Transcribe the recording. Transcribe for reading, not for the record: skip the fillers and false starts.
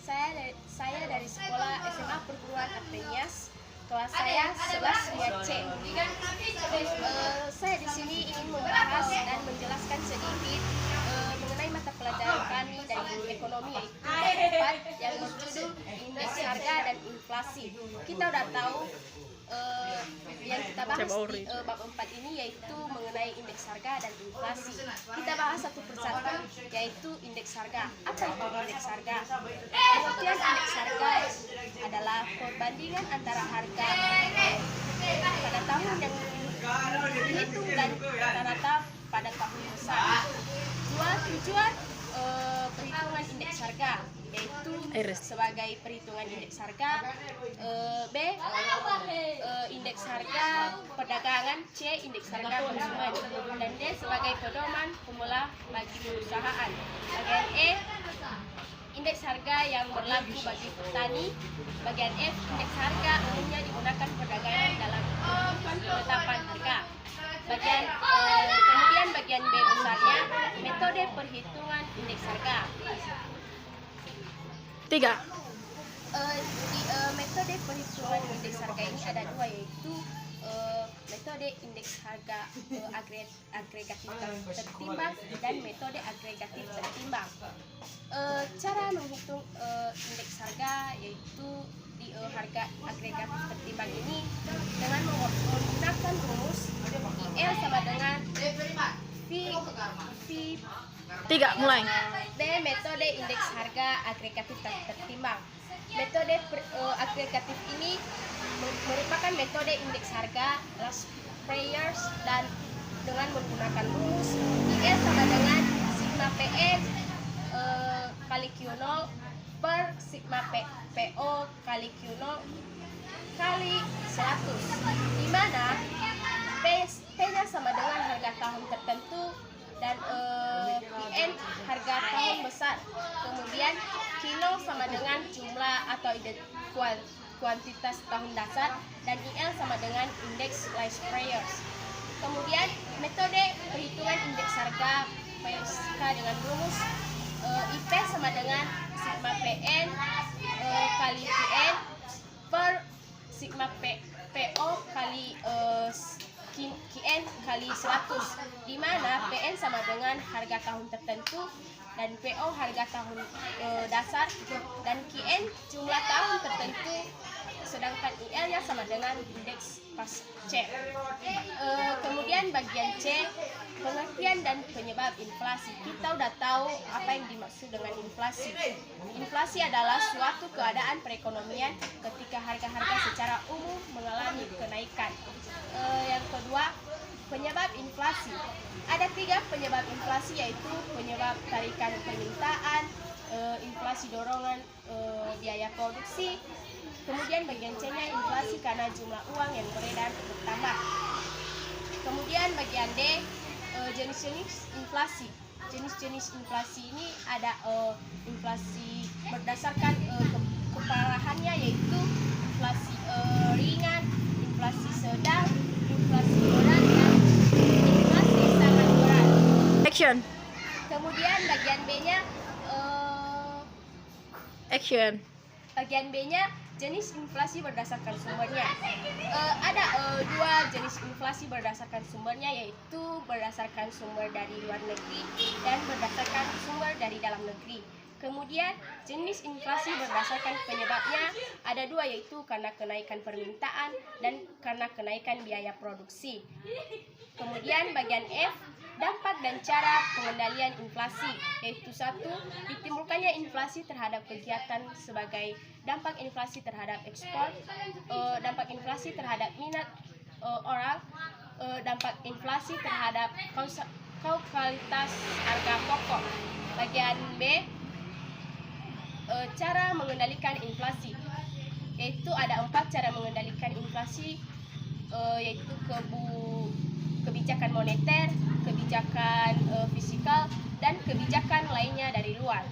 Saya dari sekolah SMA Perguruan Atenas, kelas saya 11 C. Saya di sini ingin membahas dan menjelaskan sedikit mengenai mata pelajaran kami dari ekonomi, yaitu bab 4 yang berjudul indeks harga dan inflasi. Kita udah tahu yang kita bahas di bab 4 ini yaitu mengenai indeks harga dan inflasi. Kita bahas satu persatu, yaitu indeks harga. Apa itu indeks harga? Pengertian indeks harga adalah perbandingan antara harga pada tahun yang dihitung dan rata-rata pada tahun besar. Tujuan perhitungan indeks harga yaitu sebagai perhitungan indeks harga, B indeks harga perdagangan, C indeks harga konsumen, dan D sebagai pedoman pemula bagi perusahaan. Bagian E indeks harga yang berlaku bagi petani. Bagian F indeks harga umumnya digunakan perdagangan dalam penetapan harga. Kemudian bagian B besarnya metode perhitungan indeks harga. 3. Metode perhitungan indeks harga ini ada dua, yaitu metode indeks harga agregatif tertimbang dan metode agregatif tertimbang. Cara menghitung indeks harga yaitu di harga agregatif tertimbang ini dengan menggunakan rumus IL sama dengan V 3 mulai. B metode indeks harga agregatif tertimbang. Metode agregatif ini merupakan metode indeks harga last priors dan dengan menggunakan rumus IL sama dengan sigma PN kali Q0 per sigma PO kali Q0 kali 100, di mana P-nya sama dengan harga tahun tertentu dan IN harga tahun besar. Kemudian Q0 sama dengan jumlah atau kuantitas tahun dasar, dan IL sama dengan indeks last priors. Kemudian metode perhitungan indeks harga PSK dengan rumus IP sama dengan sigma PN kali PN per sigma PO kali QN kali 100, di mana PN sama dengan harga tahun tertentu dan PO harga tahun dasar, dan QN jumlah tahun tertentu, sedangkan IL-nya sama dengan indeks pasca. Kemudian bagian C, pengertian dan penyebab inflasi. Kita udah tahu apa yang dimaksud dengan inflasi. Inflasi adalah suatu keadaan perekonomian ketika harga-harga secara umum mengalami kenaikan. Yang kedua, penyebab inflasi. Ada 3 penyebab inflasi, yaitu penyebab tarikan permintaan, inflasi dorongan biaya produksi. Kemudian bagian C-nya inflasi karena jumlah uang yang beredar bertambah. Kemudian bagian D, jenis-jenis inflasi. Jenis-jenis inflasi ini ada inflasi berdasarkan keparahannya, yaitu inflasi ringan, inflasi sedang, inflasi berat, dan inflasi sangat berat. Action. Kemudian bagian B-nya Action. Bagian B-nya jenis inflasi berdasarkan sumbernya. Ada 2 jenis inflasi berdasarkan sumbernya, yaitu berdasarkan sumber dari luar negeri dan berdasarkan sumber dari dalam negeri. Kemudian jenis inflasi berdasarkan penyebabnya ada 2, yaitu karena kenaikan permintaan dan karena kenaikan biaya produksi. Kemudian bagian F, dampak dan cara pengendalian inflasi, yaitu 1, ditimbulkannya inflasi terhadap kegiatan sebagai dampak inflasi terhadap ekspor, dampak inflasi terhadap minat orang, dampak inflasi terhadap kualitas harga pokok. Bagian B, cara mengendalikan inflasi, yaitu ada 4 cara mengendalikan inflasi, yaitu kebijakan moneter, kebijakan fiskal, dan kebijakan lainnya dari luar.